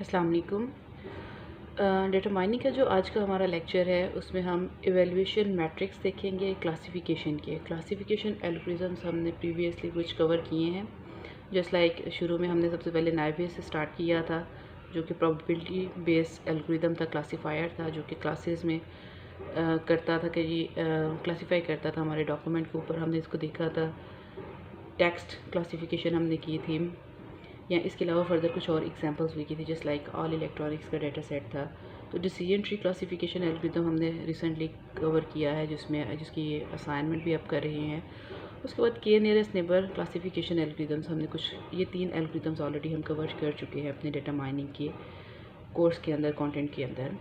अस्सलाम वालेकुम। Data mining का जो आज का हमारा लेक्चर है उसमें हम इवैल्यूएशन मैट्रिक्स देखेंगे क्लासिफिकेशन के। क्लासिफिकेशन एल्गोरिथम्स हमने प्रीवियसली कुछ कवर किए हैं। जस्ट लाइक शुरू में हमने सबसे पहले नाइबेस से स्टार्ट किया था, जो कि प्रोबेबिलिटी बेस्ड एल्गोरिथम था, क्लासीफायर था, जो कि क्लासेस में करता था कि क्लासीफाई करता था हमारे डॉक्यूमेंट के ऊपर। हमने इसको देखा था। टेक्स्ट क्लासिफिकेशन हमने की थी, या इसके अलावा फर्दर कुछ और एग्जांपल्स भी की थी, जस्ट लाइक ऑल इलेक्ट्रॉनिक्स का डेटा सेट था। तो डिसीजन ट्री क्लासिफिकेशन एल्गोरिथम हमने रिसेंटली कवर किया है, जिसकी ये असाइनमेंट भी आप कर रहे हैं। उसके बाद के नियरेस्ट नेबर क्लासिफिकेशन एल्गोरिथम्स हमने ये 3 एल्गोरिथम्स ऑलरेडी हम कवर कर चुके हैं अपने डेटा माइनिंग के कोर्स के अंदर, कंटेंट के अंदर।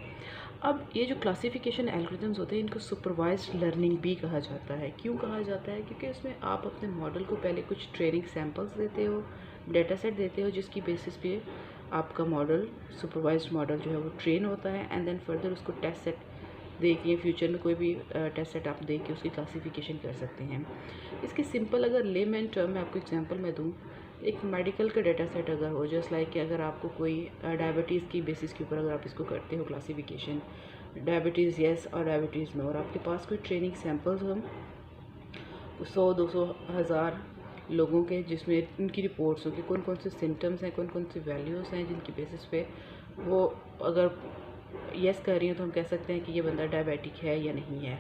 अब ये जो क्लासिफिकेशन एल्गोरिथम्स होते हैं इनको सुपरवाइज्ड लर्निंग भी कहा जाता है। क्यों कहा जाता है? क्योंकि उसमें आप अपने मॉडल को पहले कुछ ट्रेनिंग सैम्पल्स देते हो, डेटा सेट देते हो, जिसकी बेसिस पे आपका मॉडल, सुपरवाइज्ड मॉडल जो है वो ट्रेन होता है, एंड देन फर्दर उसको टेस्ट सेट देखिए, फ्यूचर में कोई भी टेस्ट सेट आप देख के उसकी क्लासिफिकेशन कर सकते हैं। इसकी सिंपल अगर लेमैन टर्म में आपको एग्जांपल मैं दूं, एक मेडिकल का डेटा सेट अगर हो, जस्ट लाइक कि अगर आपको कोई डायबिटीज़ की बेसिस के ऊपर अगर आप इसको करते हो क्लासिफिकेशन, डायबिटीज़ येस और डायबिटीज़ नो, और आपके पास कोई ट्रेनिंग सैम्पल्स हो 100, 200, 1000 लोगों के, जिसमें उनकी रिपोर्ट्स हो कि कौन कौन से सिम्टम्स हैं, कौन कौन से वैल्यूज़ हैं, जिनकी बेसिस पे वो अगर येस कर रही हैं तो हम कह सकते हैं कि ये बंदा डायबिटिक है या नहीं है।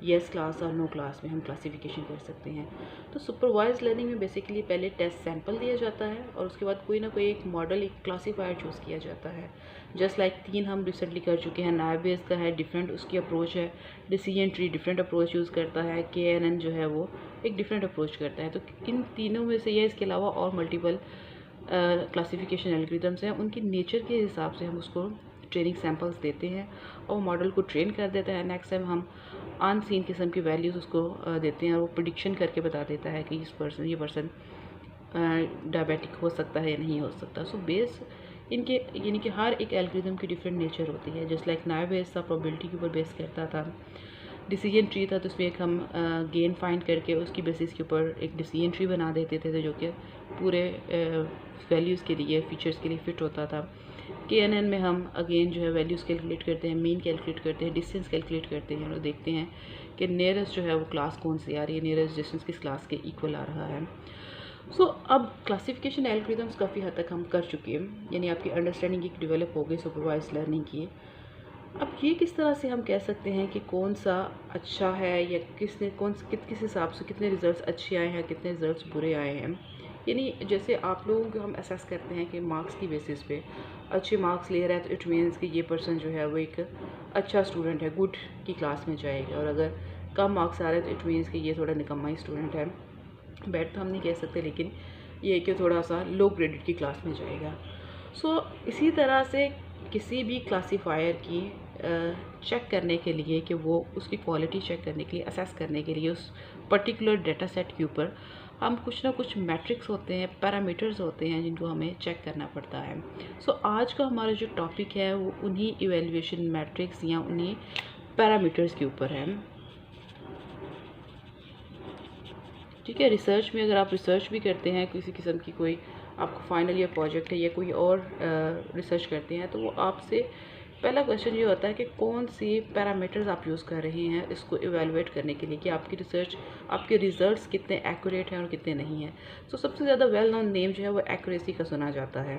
येस क्लास और नो क्लास में हम क्लासिफिकेशन कर सकते हैं। तो सुपरवाइज लर्निंग में बेसिकली पहले टेस्ट सैंपल दिया जाता है और उसके बाद कोई ना कोई एक मॉडल, एक क्लासीफायर चूज़ किया जाता है। जस्ट लाइक 3 हम रिसेंटली कर चुके हैं। नाइबेस का है, डिफरेंट उसकी अप्रोच है। Decision tree different approach use करता है। KNN जो है वो एक डिफरेंट अप्रोच करता है। तो इन तीनों में से ये, इसके अलावा और मल्टीपल क्लासिफिकेशन एल्गोरिथम्स हैं, उनकी नेचर के हिसाब से हम उसको ट्रेनिंग सैम्पल्स देते हैं और मॉडल को ट्रेन कर देता है। नेक्स्ट टाइम हम अनसीन किस्म की वैल्यूज़ उसको देते हैं और वो प्रिडिक्शन करके बता देता है कि ये पर्सन डायबिटिक हो सकता है या नहीं हो सकता। सो बेस इनके, यानी कि हर एक एल्गोरिथम की डिफरेंट नेचर होती है। जस्ट लाइक नाइबेस था, प्रोबेबिलिटी के ऊपर बेस करता था। डिसीजन ट्री था, तो उसमें एक हम गेन फाइंड करके उसकी बेसिस के ऊपर एक डिसीजन ट्री बना देते थे, जो कि पूरे वैल्यूज़ के लिए, फीचर्स के लिए फ़िट होता था। KNN में हम अगेन जो है वैल्यूज़ कैलकुलेट करते हैं, मीन कैलकुलेट करते हैं, डिस्टेंस कैलकुलेट करते हैं और देखते हैं कि नियरेस्ट जो है वो क्लास कौन सी आ रही है, नियरेस्ट डिस्टेंस किस क्लास के इक्वल आ रहा है। सो अब क्लासिफिकेशन एल्गोरिथम्स काफ़ी हद तक हम कर चुके हैं, यानी आपकी अंडरस्टैंडिंग एक डेवलप हो गई सुपरवाइज लर्निंग की। अब ये किस तरह से हम कह सकते हैं कि कौन सा अच्छा है, या किस हिसाब से कितने रिज़ल्ट्स अच्छे आए हैं, कितने रिज़ल्ट्स बुरे आए हैं। यानी जैसे आप लोगों को हम असेस करते हैं कि मार्क्स की बेसिस पे अच्छे मार्क्स ले रहा है तो इट मीन्स कि ये पर्सन जो है वो एक अच्छा स्टूडेंट है, गुड की क्लास में जाएगा, और अगर कम मार्क्स आ रहे हैं तो इट मीन्स कि ये थोड़ा निकम्मा ही स्टूडेंट है। बैड तो हम नहीं कह सकते, लेकिन ये कि थोड़ा सा लो ग्रेडेड की क्लास में जाएगा। सो इसी तरह से किसी भी क्लासीफायर की चेक करने के लिए, कि वो उसकी क्वालिटी चेक करने के लिए, असेस करने के लिए उस पर्टिकुलर डेटा सेट के ऊपर हम कुछ ना कुछ मैट्रिक्स होते हैं, पैरामीटर्स होते हैं, जिनको हमें चेक करना पड़ता है। सो आज का हमारा जो टॉपिक है वो उन्हीं इवैल्यूएशन मैट्रिक्स या उन्हीं पैरामीटर्स के ऊपर है। ठीक है, रिसर्च में अगर आप रिसर्च भी करते हैं, किसी किस्म की कोई आपका फाइनल ईयर प्रोजेक्ट है या कोई और रिसर्च करते हैं, तो वो आपसे पहला क्वेश्चन ये होता है कि कौन सी पैरामीटर्स आप यूज़ कर रहे हैं इसको इवैल्यूएट करने के लिए, कि आपकी रिसर्च, आपके रिजल्ट्स कितने एक्यूरेट हैं और कितने नहीं हैं। तो सबसे ज़्यादा वेल नोन नेम जो है वो एक्यूरेसी का सुना जाता है।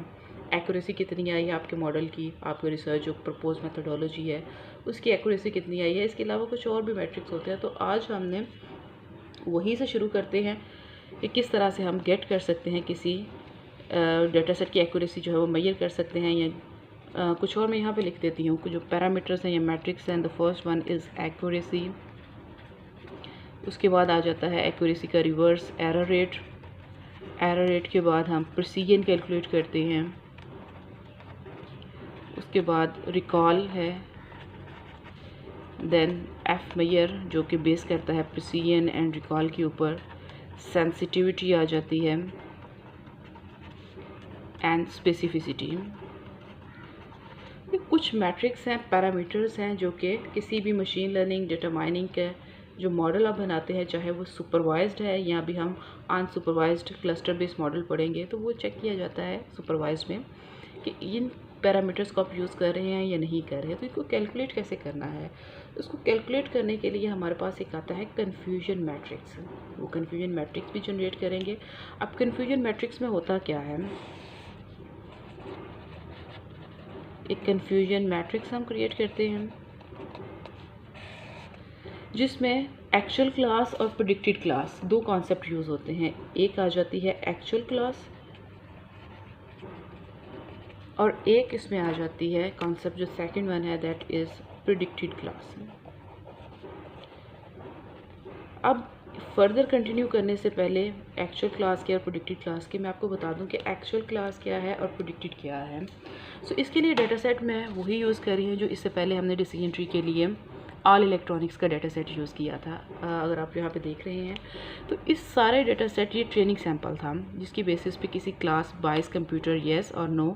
एक्यूरेसी कितनी आई है आपके मॉडल की, आपके रिसर्च जो प्रपोज मेथोडोलॉजी है उसकी एक्यूरेसी कितनी आई है। इसके अलावा कुछ और भी मैट्रिक्स होते हैं। तो आज हमने वहीं से शुरू करते हैं कि किस तरह से हम गेट कर सकते हैं किसी डेटा सेट की एक्यूरेसी जो है वो मेजर कर सकते हैं, या कुछ और मैं यहाँ पे लिख देती हूँ। जो पैरामीटर्स हैं या मैट्रिक्स हैं, the first one is accuracy. उसके बाद आ जाता है एक्यूरेसी का reverse error rate. Error rate के बाद हम प्रिसीजन कैलकुलेट करते हैं। उसके बाद रिकॉल है, देन एफ मेजर जो कि बेस करता है प्रिसीजन एंड रिकॉल के ऊपर। सेंसिटिविटी आ जाती है एंड स्पेसिफिसिटी। ये कुछ मैट्रिक्स हैं, पैरामीटर्स हैं, जो कि किसी भी मशीन लर्निंग, डेटा माइनिंग के जो मॉडल आप बनाते हैं, चाहे वो सुपरवाइज्ड है या भी हम अनसुपरवाइज्ड क्लस्टर बेस्ड मॉडल पढ़ेंगे, तो वो चेक किया जाता है सुपरवाइज्ड में कि इन पैरामीटर्स को आप यूज़ कर रहे हैं या नहीं कर रहे हैं। तो इसको कैलकुलेट कैसे करना है, उसको कैलकुलेट करने के लिए हमारे पास एक आता है कन्फ्यूजन मैट्रिक्स। वो कन्फ्यूजन मैट्रिक्स भी जनरेट करेंगे। अब कन्फ्यूजन मैट्रिक्स में होता क्या है, एक कन्फ्यूजन मैट्रिक्स हम क्रिएट करते हैं जिसमें एक्चुअल क्लास और प्रेडिक्टेड क्लास दो कॉन्सेप्ट यूज़ होते हैं। एक आ जाती है एक्चुअल क्लास और एक इसमें आ जाती है कॉन्सेप्ट जो सेकंड वन है, दैट इज़ प्रेडिक्टेड क्लास। अब फर्दर कंटिन्यू करने से पहले एक्चुअल क्लास के और प्रेडिक्टेड क्लास के मैं आपको बता दूं कि एक्चुअल क्लास क्या है और प्रेडिक्टेड क्या है। सो इसके लिए डेटा सेट मैं वही यूज़ कर रही हूँ जो इससे पहले हमने डिसीजन ट्री के लिए ऑल इलेक्ट्रॉनिक्स का डेटा सेट यूज़ किया था। अगर आप यहाँ पे देख रहे हैं तो इस सारे डेटा सेट ये ट्रेनिंग सैम्पल था जिसकी बेसिस पे किसी क्लास बाइस कंप्यूटर येस और नो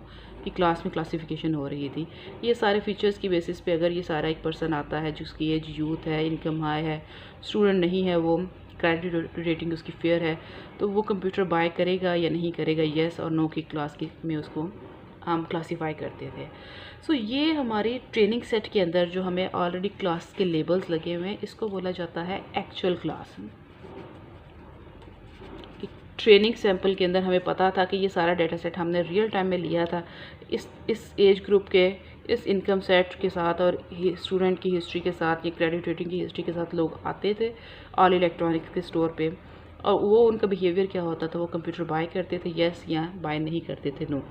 की क्लास में क्लासिफिकेशन हो रही थी। ये सारे फीचर्स की बेसिस पे अगर ये सारा एक पर्सन आता है जिसकी एज यूथ है, इनकम हाई है, स्टूडेंट नहीं है, वो क्रेडिट रेटिंग उसकी फेयर है, तो वो कंप्यूटर बाय करेगा या नहीं करेगा, येस और नो की क्लास की में उसको हम क्लासीफाई करते थे। सो ये हमारी ट्रेनिंग सेट के अंदर जो हमें ऑलरेडी क्लास के लेबल्स लगे हुए हैं इसको बोला जाता है एक्चुअल क्लास। ट्रेनिंग सैंपल के अंदर हमें पता था कि ये सारा डेटा सेट हमने रियल टाइम में लिया था, इस एज ग्रुप के, इस इनकम सेट के साथ और स्टूडेंट की हिस्ट्री के साथ, ये क्रेडिट रेटिंग की हिस्ट्री के साथ लोग आते थे ऑल इलेक्ट्रॉनिक्स के स्टोर पे, और वो उनका बिहेवियर क्या होता था, वो कंप्यूटर बाय करते थे येस या बाय नहीं करते थे नो।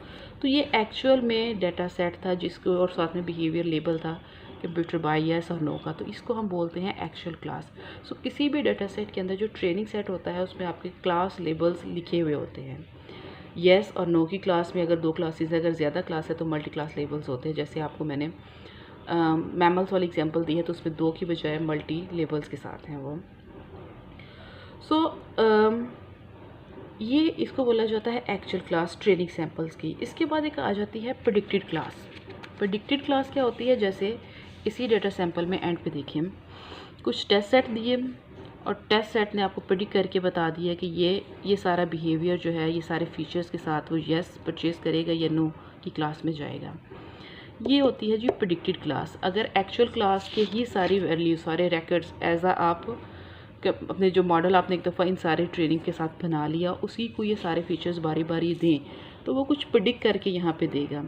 तो ये एक्चुअल में डेटा सेट था जिसको और साथ में बिहेवियर लेबल था कंप्यूटर बाय येस और नो का, तो इसको हम बोलते हैं एक्चुअल क्लास। सो किसी भी डेटा सेट के अंदर जो ट्रेनिंग सेट होता है उसमें आपके क्लास लेबल्स लिखे हुए होते हैं। येस और नो की क्लास में अगर दो क्लासेस है, अगर ज़्यादा क्लास है तो मल्टी क्लास लेबल्स होते हैं। जैसे आपको मैंने मैमल्स वाली एग्जांपल दी है तो उसमें दो की बजाय मल्टी लेबल्स के साथ हैं वो। सो ये इसको बोला जाता है एक्चुअल क्लास ट्रेनिंग सैंपल्स की। इसके बाद एक आ जाती है प्रेडिक्टेड क्लास। प्रेडिक्टेड क्लास क्या होती है, जैसे इसी डेटा सैंपल में एंड पे देखिए कुछ टेस्ट सेट दिए और टेस्ट सेट ने आपको प्रेडिक्ट करके बता दिया कि ये सारा बिहेवियर जो है, ये सारे फीचर्स के साथ वो येस परचेज़ करेगा या नो की क्लास में जाएगा। ये होती है जी प्रेडिक्टेड क्लास। अगर एक्चुअल क्लास के ही सारी वैल्यू, सारे रिकॉर्ड्स एज आप अपने जो मॉडल आपने एक दफ़ा इन सारे ट्रेनिंग के साथ बना लिया, उसी को ये सारे फीचर्स बारी बारी दें तो वो कुछ प्रेडिक्ट करके यहाँ पे देगा।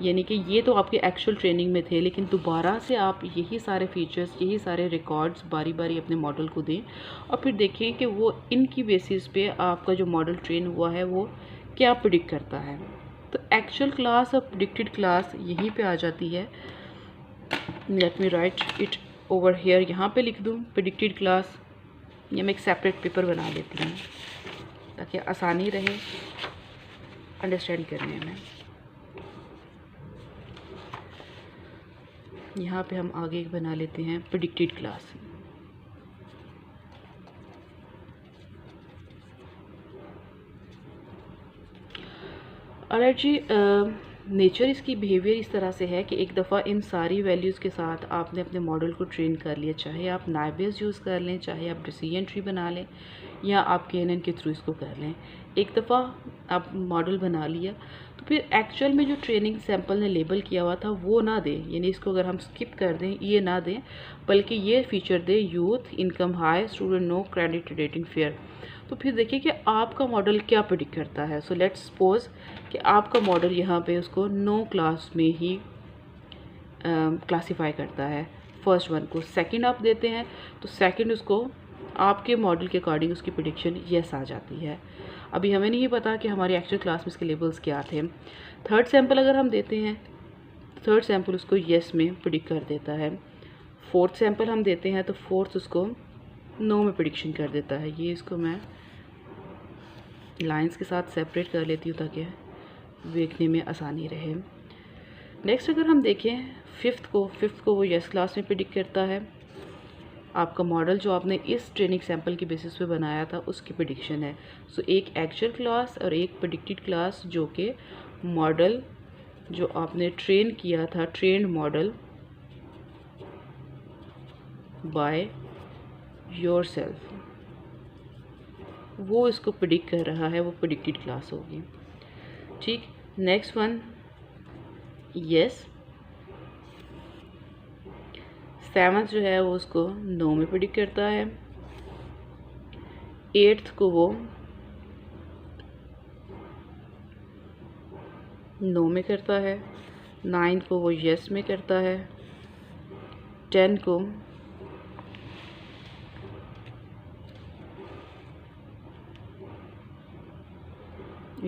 यानी कि ये तो आपके एक्चुअल ट्रेनिंग में थे, लेकिन दोबारा से आप यही सारे फीचर्स, यही सारे रिकॉर्ड्स बारी बारी अपने मॉडल को दें और फिर देखें कि वो इनकी बेसिस पे आपका जो मॉडल ट्रेन हुआ है वो क्या प्रेडिक्ट करता है। तो एक्चुअल क्लास और प्रेडिक्टेड क्लास यहीं पे आ जाती है। Let me right it over here, यहाँ पे लिख दूँ प्रेडिक्टेड क्लास, या मैं एक सेपरेट पेपर बना लेती हूँ ताकि आसानी रहे अंडरस्टैंड करने में। यहाँ पे हम आगे बना लेते हैं प्रेडिक्टेड क्लास। ऑलराइट जी, नेचर इसकी बिहेवियर इस तरह से है कि एक दफ़ा इन सारी वैल्यूज़ के साथ आपने अपने मॉडल को ट्रेन कर लिया, चाहे आप नाइबेस यूज़ कर लें, चाहे आप डिसीजन ट्री बना लें या आप KNN के थ्रू इसको कर लें। एक दफ़ा आप मॉडल बना लिया तो फिर एक्चुअल में जो ट्रेनिंग सैंपल ने लेबल किया हुआ था वो ना दें, यानी इसको अगर हम स्किप कर दें, ये ना दें, बल्कि ये फीचर दें youth, income high, student no, credit rating fair. तो फिर देखिए कि आपका मॉडल क्या प्रेडिक्ट करता है। सो लेट्स सपोज कि आपका मॉडल यहाँ पे उसको नो क्लास में ही क्लासीफाई करता है, फर्स्ट वन को। सेकंड आप देते हैं तो सेकंड उसको आपके मॉडल के अकॉर्डिंग उसकी प्रेडिक्शन येस आ जाती है। अभी हमें नहीं पता कि हमारी एक्चुअल क्लास में इसके लेबल्स क्या थे। थर्ड सैंपल अगर हम देते हैं, थर्ड सैंपल उसको येस में प्रेडिक्ट कर देता है। फोर्थ सैंपल हम देते हैं तो फोर्थ उसको नो में प्रेडिक्शन कर देता है। ये इसको मैं लाइंस के साथ सेपरेट कर लेती हूँ ताकि देखने में आसानी रहे। नेक्स्ट अगर हम देखें फिफ्थ को वो येस क्लास में प्रेडिक्ट करता है। आपका मॉडल जो आपने इस ट्रेनिंग सैंपल के बेसिस पे बनाया था उसकी प्रेडिक्शन है। सो एक एक्चुअल क्लास और एक प्रेडिक्टेड क्लास जो कि मॉडल जो आपने ट्रेन किया था, ट्रेंड मॉडल बाय योरसेल्फ, वो इसको प्रेडिक्ट कर रहा है, वो प्रेडिक्टेड क्लास होगी। ठीक, नेक्स्ट वन येस। सेवन्थ जो है वो उसको नो में प्रेडिक्ट करता है। एट्थ को वो नो में करता है। नाइन्थ को वो यस में करता है। 10 को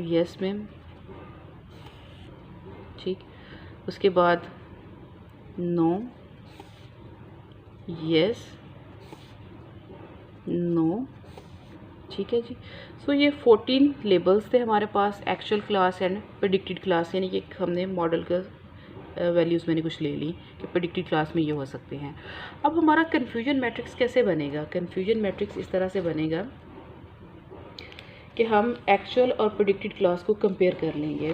यस में। ठीक, उसके बाद नो, यस, नो। ठीक है जी। सो ये 14 लेबल्स थे हमारे पास, actual class and predicted class, यानी कि हमने मॉडल का वैल्यूज़ मैंने कुछ ले ली कि प्रेडिक्टेड क्लास में ये हो सकते हैं। अब हमारा कन्फ्यूजन मैट्रिक्स कैसे बनेगा? कन्फ्यूजन मैट्रिक्स इस तरह से बनेगा कि हम एक्चुअल और प्रेडिक्टेड क्लास को कंपेयर कर लेंगे।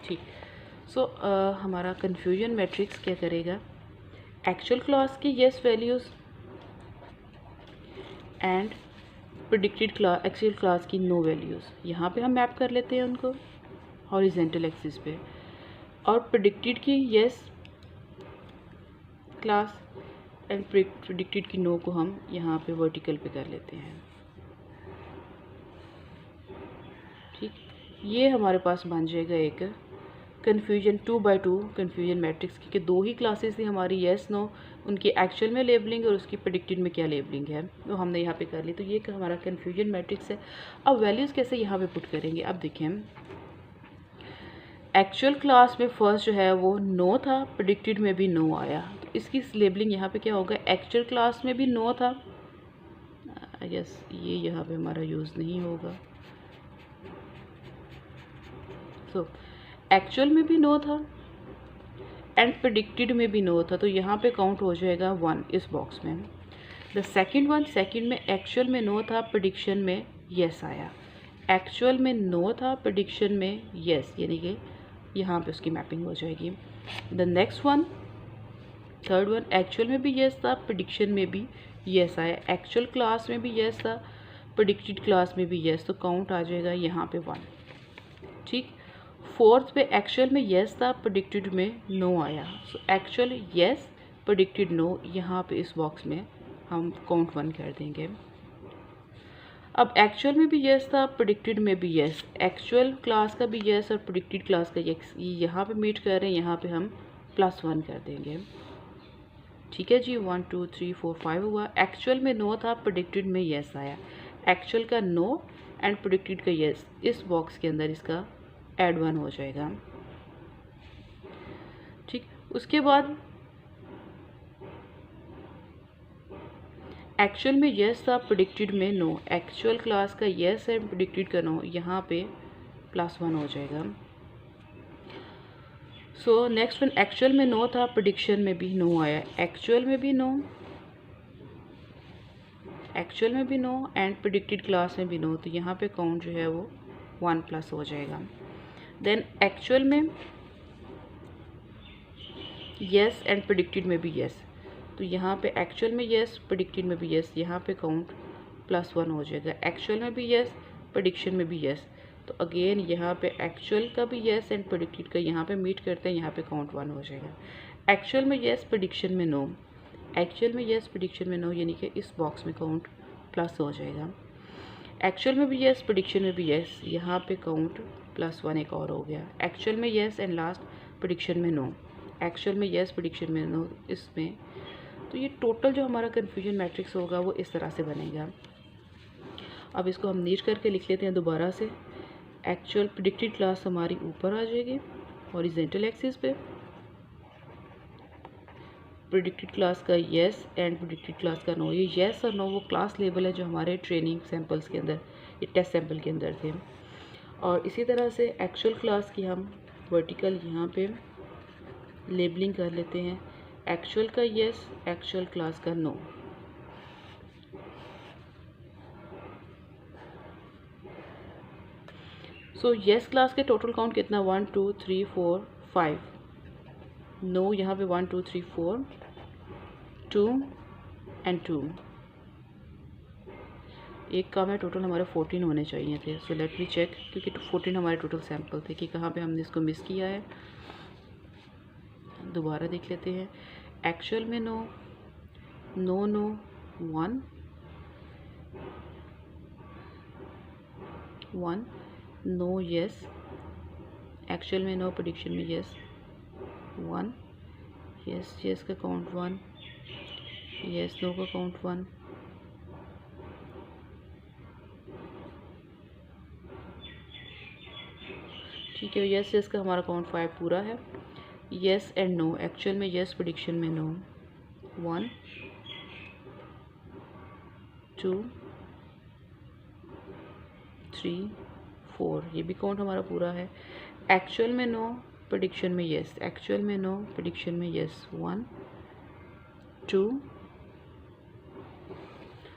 ठीक, सो हमारा कन्फ्यूजन मैट्रिक्स क्या करेगा? एक्चुअल क्लास की yes values and predicted class, actual class की नो वैल्यूज़, यहाँ पे हम मैप कर लेते हैं उनको हॉरिजेंटल एक्सिस पे, और प्रेडिक्टेड की येस क्लास एंड प्रेडिक्टेड की नो को हम यहाँ पे वर्टिकल पे कर लेते हैं। ठीक, ये हमारे पास बन जाएगा एक कन्फ्यूजन 2x2 कन्फ्यूजन मैट्रिक्स की, कि दो ही क्लासेस थी हमारी येस नो, उनकी एक्चुअल में लेबलिंग और उसकी प्रेडिक्टेड में क्या लेबलिंग है वो हमने यहाँ पे कर ली। तो ये हमारा कन्फ्यूजन मैट्रिक्स है। अब वैल्यूज़ कैसे यहाँ पे पुट करेंगे? अब देखें, एक्चुअल क्लास में फर्स्ट जो है वो नो था, प्रेडिक्टेड में भी नो आया, तो इसकी लेबलिंग यहाँ पे क्या होगा? एक्चुअल क्लास में भी नो था, आई गेस ये यहाँ पे हमारा यूज़ नहीं होगा। सो एक्चुअल में भी नो था एंड प्रेडिक्टेड में भी नो था, तो यहाँ पे काउंट हो जाएगा 1 इस बॉक्स में। द सेकंड वन, सेकंड में एक्चुअल में नो था, प्रेडिक्शन में येस आया। एक्चुअल में नो था, प्रेडिक्शन में येस, यानी कि यहाँ पे उसकी मैपिंग हो जाएगी। The next one, third one, actual में भी येस था, प्रेडिक्शन में भी येस आया। एक्चुअल क्लास में भी येस था, प्रेडिक्टेड क्लास में भी येस, तो काउंट आ जाएगा यहाँ पे 1। ठीक, फोर्थ पे एक्चुअल में येस था, प्रेडिक्टेड में नो आया, so actual yes, predicted no, यहाँ पे इस बॉक्स में हम काउंट 1 कर देंगे। अब एक्चुअल में भी येस था, प्रेडिक्टेड में भी येस, एक्चुअल क्लास का भी येस और प्रेडिक्टेड क्लास का येस, ये यहाँ पे मीट कर रहे हैं, यहाँ पे हम +1 कर देंगे। ठीक है जी, 1 2 3 4 5 हुआ। एक्चुअल में नो था, प्रेडिक्टेड में येस आया, एक्चुअल का नो एंड प्रेडिक्टेड का येस, इस बॉक्स के अंदर इसका ऐड 1 हो जाएगा। ठीक, उसके बाद एक्चुअल में येस था, प्रेडिक्टेड में नो, एक्चुअल क्लास का येस है, प्रेडिक्टेड का नो, यहाँ पे +1 हो जाएगा। सो नेक्स्ट वन, एक्चुअल में नो था, प्रेडिक्शन में भी नो आया, एक्चुअल में भी नो, एक्चुअल में भी नो एंड प्रेडिक्टेड क्लास में भी नो, तो यहाँ पे काउंट जो है वो 1+ हो जाएगा। देन एक्चुअल में येस एंड प्रेडिक्टेड में भी येस, तो यहाँ पे एक्चुअल में येस, प्रेडिक्टेड में भी येस, यहाँ पे काउंट +1 हो जाएगा। एक्चुअल में भी येस, प्रेडिक्शन में भी येस, तो अगेन यहाँ पे एक्चुअल का भी येस एंड प्रेडिक्टेड का यहाँ पे मीट करते हैं, यहाँ पे काउंट 1 हो जाएगा। एक्चुअल में येस, प्रेडिक्शन में नो, एक्चुअल में येस, प्रेडिक्शन में नो, यानी कि इस बॉक्स में काउंट प्लस हो जाएगा। एक्चुअल में भी येस, प्रेडिक्शन में भी येस, यहाँ पे काउंट +1 एक और हो गया। एक्चुअल में येस एंड लास्ट प्रेडिक्शन में नो, एक्चुअल में येस, प्रेडिक्शन में नो, इसमें तो ये टोटल जो हमारा कन्फ्यूजन मैट्रिक्स होगा वो इस तरह से बनेगा। अब इसको हम नीट करके लिख लेते हैं दोबारा से। एक्चुअल प्रेडिक्टेड क्लास हमारी ऊपर आ जाएगी हॉरिजेंटल एक्सिस पे, प्रेडिक्टेड क्लास का येस एंड प्रेडिक्टेड क्लास का नो। ये येस और नो वो क्लास लेबल है जो हमारे ट्रेनिंग सैम्पल्स के अंदर, ये टेस्ट सैम्पल के अंदर थे। और इसी तरह से एक्चुअल क्लास की हम वर्टिकल यहाँ पे लेबलिंग कर लेते हैं, एक्चुअल का येस, एक्चुअल क्लास का नो। सो येस क्लास के टोटल काउंट कितना, 1 2 3 4 5, नो यहाँ पे 1 2 3 4 2 एंड 2, एक काम है, टोटल हमारे 14 होने चाहिए थे। सो लेट मी चेक, क्योंकि 14 हमारे टोटल सैम्पल थे कि कहाँ पे हमने इसको मिस किया है। दोबारा देख लेते हैं। एक्चुअल में no, no no 1 1, no yes, actual में नो, प्रेडिक्शन में यस 1, यस यस का काउंट 1, यस नो का काउंट 1, ठीक है। यस यस का हमारा काउंट 5 पूरा है। यस एंड नो, एक्चुअल में यस, प्रेडिक्शन में नो 1 2 3 4, ये भी काउंट हमारा पूरा है। एक्चुअल में नो, प्रेडिक्शन में यस, एक्चुअल में नो, प्रेडिक्शन में यस 1 2।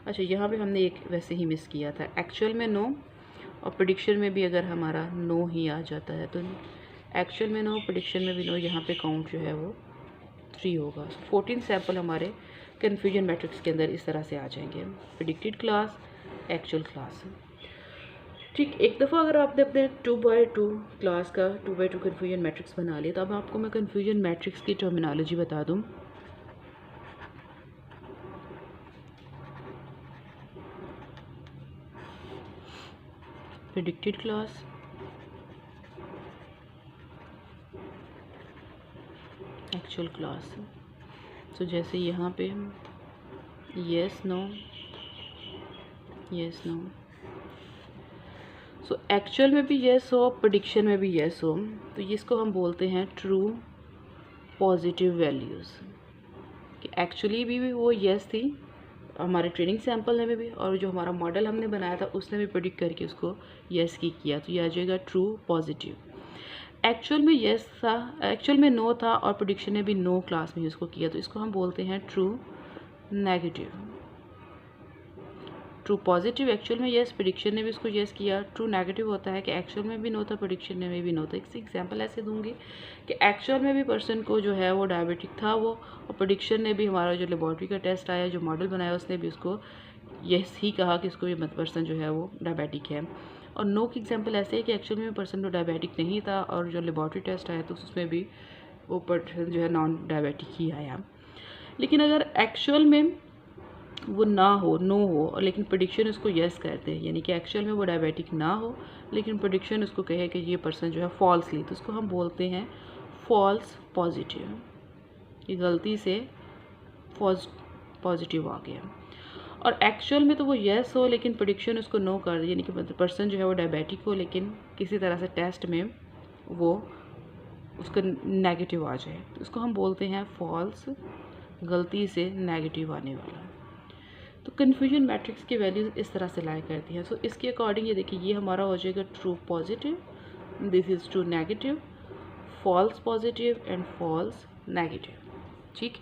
अच्छा, यहाँ पे हमने एक वैसे ही मिस किया था। एक्चुअल में नो और प्रेडिक्शन में भी अगर हमारा नो ही आ जाता है तो एक्चुअल में नो, प्रेडिक्शन में भी नो, यहाँ पे काउंट जो है वो 3 होगा। 14 सैंपल हमारे कन्फ्यूजन मैट्रिक्स के अंदर इस तरह से आ जाएंगे, प्रेडिक्टेड क्लास, एक्चुअल क्लास। ठीक, एक दफ़ा अगर आपने अपने 2x2 क्लास का 2x2 कन्फ्यूजन मैट्रिक्स बना लिया, तो अब आपको मैं कन्फ्यूजन मैट्रिक्स की टर्मिनोलॉजी बता दूँ। Predicted class, actual class. तो जैसे यहाँ पे yes no, yes no, so actual में भी यस हो, प्रेडिक्शन में भी यस हो, तो इसको हम बोलते हैं ट्रू पॉजिटिव वैल्यूज़। कि एक्चुअली भी वो यस थी हमारे ट्रेनिंग सैंपल में भी, और जो हमारा मॉडल हमने बनाया था उसने भी प्रेडिक्ट करके उसको यस की किया, तो ये आ जाएगा ट्रू पॉजिटिव। एक्चुअल में यस था, एक्चुअल में नो था और प्रेडिक्शन ने भी नो क्लास में उसको किया, तो इसको हम बोलते हैं true negative. True positive, actual में यस, प्रेडिक्शन ने भी उसको यस किया। ट्रू नेगेटिव होता है कि एक्चुअल में भी नो था, प्रेडिक्शन में भी नो था। एक एग्जांपल ऐसे दूंगी कि एक्चुअल में भी पर्सन को जो है वो डायबिटिक था वो, और प्रेडिक्शन ने भी हमारा जो लेबॉर्ट्री का टेस्ट आया, जो मॉडल बनाया, उसने भी उसको यस ही कहा कि इसको ये पर्सन जो है वो डायबिटिक है। और नो की एग्जांपल ऐसे है कि एक्चुअल में पर्सन जो डायबिटिक नहीं था और जो लेबॉर्ट्री टेस्ट आया तो उसमें भी वो पर्सन जो है नॉन डायबिटिक ही आया। लेकिन अगर एक्चुअल में वो ना हो, नो हो, और लेकिन प्रेडिक्शन उसको यस करते हैं, यानी कि एक्चुअल में वो डायबिटिक ना हो लेकिन प्रेडिक्शन उसको कहे कि ये पर्सन जो है फॉल्सली, तो उसको हम बोलते हैं फॉल्स पॉजिटिव। ये गलती से पॉजिटिव आ गया। और एक्चुअल में तो वो यस हो लेकिन प्रेडिक्शन उसको नो कर दे, यानी कि पर्सन जो है वो डायबिटिक हो लेकिन किसी तरह से टेस्ट में वो उसका नेगेटिव आ जाए, तो उसको हम बोलते हैं फॉल्स, गलती से नेगेटिव आने वाला। तो कन्फ्यूजन मैट्रिक्स की वैल्यूज इस तरह से लाई करती हैं। सो इसके अकॉर्डिंग ये देखिए, ये हमारा हो जाएगा true positive, this is true negative, false positive and false negative. ठीक,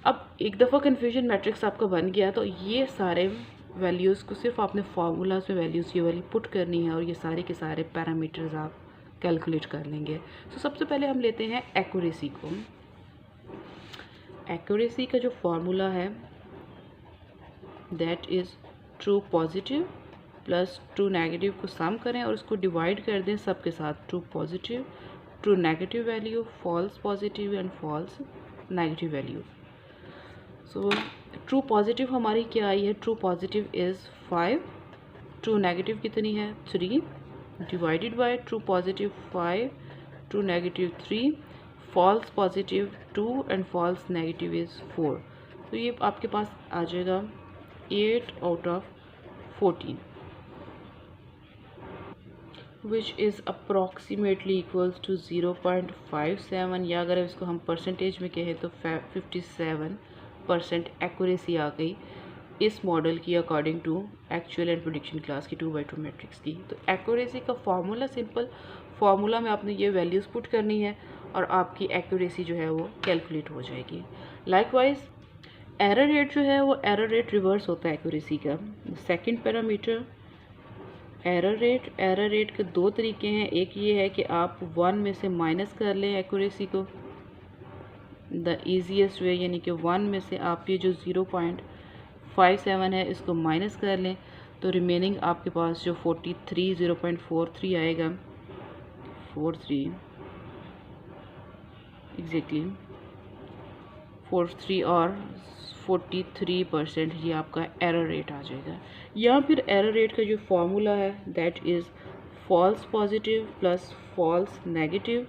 अब एक दफ़ा कन्फ्यूजन मैट्रिक्स आपका बन गया तो ये सारे वैल्यूज़ को सिर्फ आपने फार्मूलाज में वैल्यूज़ ये वाली पुट करनी है और ये सारे के सारे पैरामीटर्स आप कैलकुलेट कर लेंगे। तो सबसे पहले हम लेते हैं एक्यूरेसी को। एक्यूरेसी का जो फार्मूला है that is true positive plus true negative को सम करें और उसको डिवाइड कर दें सबके साथ, true positive, true negative value, false positive and false negative value. So true positive हमारी क्या आई है, true positive is 5, true negative कितनी है 3, divided by true positive 5, true negative 3, false positive 2 and false negative is 4। तो ये आपके पास आ जाएगा 8 out of 14, which is approximately equals to 0.57, या अगर इसको हम परसेंटेज में कहें तो 57% एक्यूरेसी आ गई इस मॉडल की according to actual and prediction class की 2x2 मैट्रिक्स की। तो एक्यूरेसी का फार्मूला सिंपल, फार्मूला में आपने ये वैल्यूज़ पुट करनी है और आपकी एक्यूरेसी जो है वो कैलकुलेट हो जाएगी। लाइकवाइज एरर रेट जो है वो एरर रेट रिवर्स होता है एक्यूरेसी का। सेकंड पैरामीटर एरर रेट के दो तरीके हैं, एक ये है कि आप 1 में से माइनस कर लें एक्यूरेसी को, द ईजीएस्ट वे, यानी कि 1 में से आप ये जो 0.57 है इसको माइनस कर लें, तो रिमेनिंग आपके पास जो 43 0.43 आएगा, 43 एग्जैक्टली 43 और 43% ये आपका एरर रेट आ जाएगा। या फिर एरर रेट का जो फॉर्मूला है that is false positive plus false negative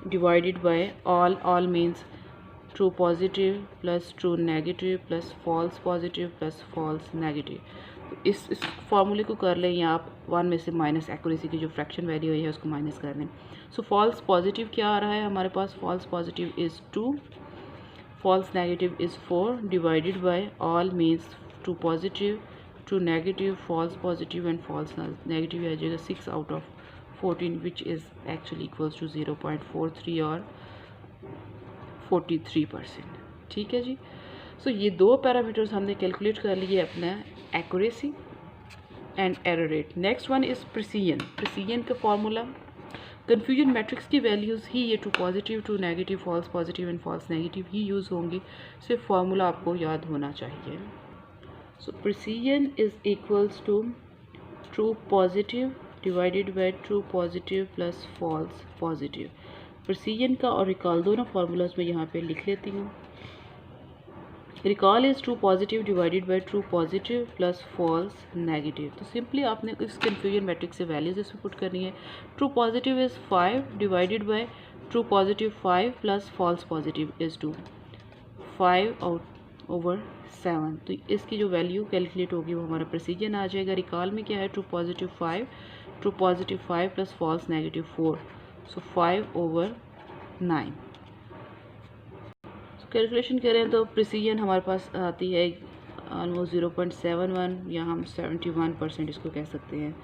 divided by all means true positive plus true negative plus false positive plus false negative. इस फॉर्मूले को कर लें या आप 1 में से माइनस एक्यूरेसी की जो फ्रैक्शन वैल्यू है उसको माइनस कर लें। सो फॉल्स पॉजिटिव क्या आ रहा है हमारे पास, false positive is 2, false negative is 4 divided by all means true positive true negative false positive and false negative आ जाएगा 6 out of 14 which is actually equals to 0.43 और 43%। ठीक है जी। सो ये दो पैरामीटर्स हमने कैलकुलेट कर लिए अपना accuracy and error rate. Next one is precision. Precision का फॉर्मूला कन्फ्यूजन मैट्रिक्स की वैल्यूज़ ही ये true positive true negative false positive and false negative ही यूज़ होंगी, सिर्फ फार्मूला आपको याद होना चाहिए। So precision is equals to true positive divided by true positive plus false positive. Precision का और रिकॉल दोनों फार्मूलाज में यहाँ पे लिख लेती हूँ। Recall is true positive divided by true positive plus false negative. तो सिंपली आपने इस कन्फ्यूजन मैट्रिक्स से वैल्यूज इसमें पुट करनी है। True positive is 5 divided by true positive 5 plus false positive is 2, 5/7। तो इसकी जो वैल्यू कैलकुलेट होगी वो हमारा प्रिसीजन आ जाएगा। रिकॉल में क्या है, true positive 5 plus false negative 4, so 5/9। Calculation करें तो प्रिसीजन हमारे पास आती है ऑलमोस्ट 0.71 या हम 71% इसको कह सकते हैं।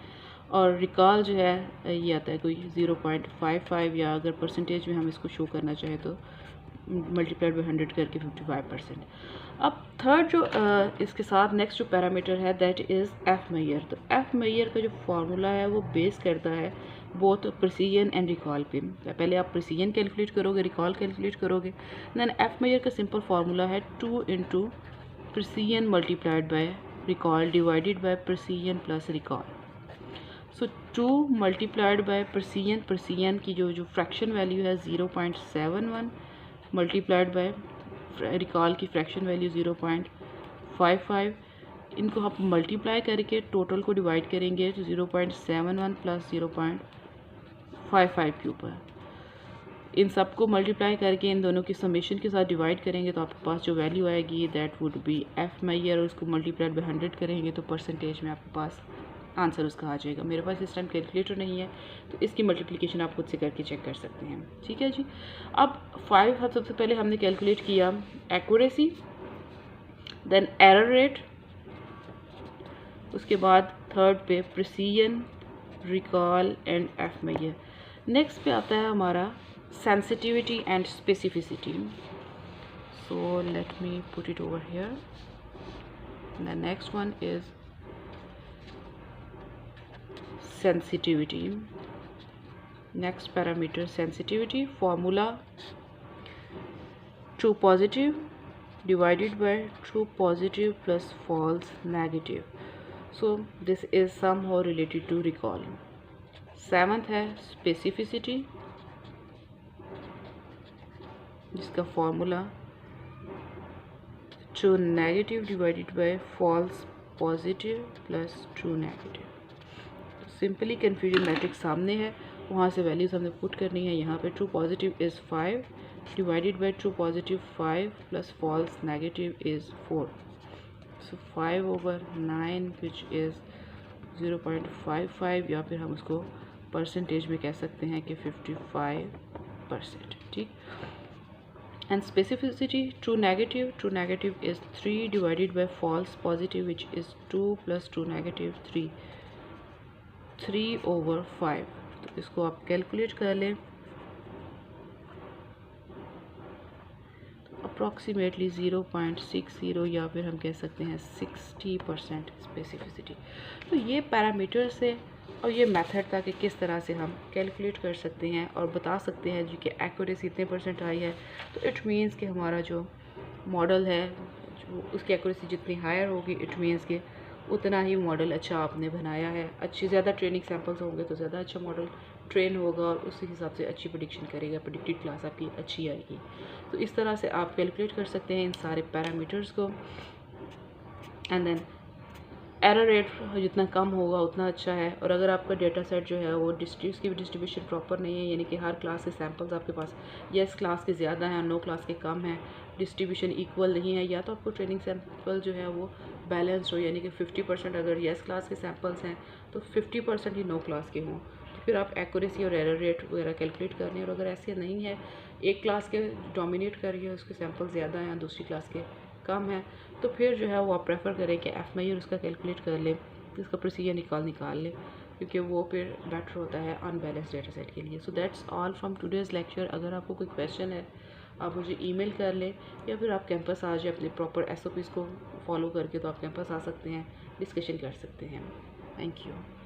और रिकॉल जो है ये आता है कोई 0.55 या अगर परसेंटेज में हम इसको शो करना चाहें तो मल्टीप्लाइड बाई 100 करके 55%। अब थर्ड जो इसके साथ नेक्स्ट जो पैरामीटर है दैट इज़ एफ मेजर। तो एफ मेजर का जो फार्मूला है वो बेस करता है बोथ प्रिसीजन एंड रिकॉल पे। पहले आप प्रिसीजन कैलकुलेट करोगे, रिकॉल कैलकुलेट करोगे, देन एफ मेजर का सिंपल फार्मूला है 2 into precision multiplied by recall divided by precision plus recall. So 2 multiplied by precision, precision की जो फ्रैक्शन वैल्यू है 0.71 मल्टीप्लाइड बाय रिकॉल की फ्रैक्शन वैल्यू 0.55। इनको आप मल्टीप्लाई करके टोटल को डिवाइड करेंगे तो 0.71 प्लस 0.55 के ऊपर इन सबको मल्टीप्लाई करके इन दोनों की समेशन के साथ डिवाइड करेंगे तो आपके पास जो वैल्यू आएगी that would be F measure. और उसको मल्टीप्लाइड बाय 100 करेंगे तो परसेंटेज में आपके पास आंसर उसका आ जाएगा। मेरे पास इस टाइम कैलकुलेटर नहीं है तो इसकी मल्टीप्लिकेशन आप खुद से करके चेक कर सकते हैं। ठीक है जी। अब 5 सबसे पहले हमने कैलकुलेट किया एक्यूरेसी, देन एरर रेट, उसके बाद थर्ड पे precision, recall and F measure. Next पे आता है हमारा sensitivity and specificity. So let me put it over here. The next one is sensitivity. Next parameter sensitivity, formula true positive divided by true positive plus false negative. So this is somehow related to recall. Seventh है specificity, जिसका formula true negative divided by false positive plus true negative. Simply confusion matrix सामने है, वहाँ से values हमने put करनी है। यहाँ पे true positive is 5 divided by true positive 5 plus false negative is 4, so 5/9 which is 0.55 या फिर हम उसको परसेंटेज में कह सकते हैं कि 55%। ठीक। And specificity true negative is 3 divided by false positive which is 2 plus true negative 3/5। तो इसको आप कैलकुलेट कर लें तो अप्रॉक्सीमेटली 0.60 या फिर हम कह सकते हैं 60% स्पेसिफिसिटी। तो ये पैरामीटर्स है और ये मेथड था कि किस तरह से हम कैलकुलेट कर सकते हैं और बता सकते हैं जो कि एक्यूरेसी इतने % आई है तो इट मीन्स कि हमारा जो मॉडल है जो उसकी एक्यूरेसी जितनी हायर होगी इट मीन्स कि उतना ही मॉडल अच्छा आपने बनाया है। अच्छी ज़्यादा ट्रेनिंग सैम्पल्स होंगे तो ज़्यादा अच्छा मॉडल ट्रेन होगा और उसी हिसाब से अच्छी प्रेडिक्शन करेगा, प्रेडिक्टेड क्लास आपकी अच्छी आएगी। तो इस तरह से आप कैलकुलेट कर सकते हैं इन सारे पैरामीटर्स को। एंड देन एरर रेट जितना कम होगा उतना अच्छा है। और अगर आपका डेटा सेट जो है वो उसकी डिस्ट्रीब्यूशन प्रॉपर नहीं है, यानी कि हर क्लास के सैम्पल्स आपके पास यस क्लास के ज़्यादा हैं, नो क्लास के कम हैं, डिस्ट्रीब्यूशन इक्वल नहीं है, या तो आपको ट्रेनिंग सैम्पल जो है वो बैलेंस्ड हो, यानी कि 50% अगर यस क्लास के सैम्पल्स हैं तो 50% ही नो क्लास के हों, तो फिर आप एक्यूरेसी और एरर रेट वगैरह कैलकुलेट करनी है। और अगर ऐसे नहीं है, एक क्लास के डोमिनेट कर रही है, उसके सैम्पल ज़्यादा हैं, दूसरी क्लास के कम है, तो फिर जो है वो आप प्रेफर करें कि एफ मेजर उसका कैलकुलेट कर लें, इसका प्रोसीजर निकाल लें, क्योंकि वो फिर बेटर होता है अनबैलेंस डेटा सेट के लिए। So that's all from today's lecture. अगर आपको कोई क्वेश्चन है आप मुझे ईमेल कर लें, या फिर आप कैंपस आ जाए अपने प्रॉपर SOPs को फॉलो करके, तो आप कैंपस आ सकते हैं, डिस्कशन कर सकते हैं। Thank you.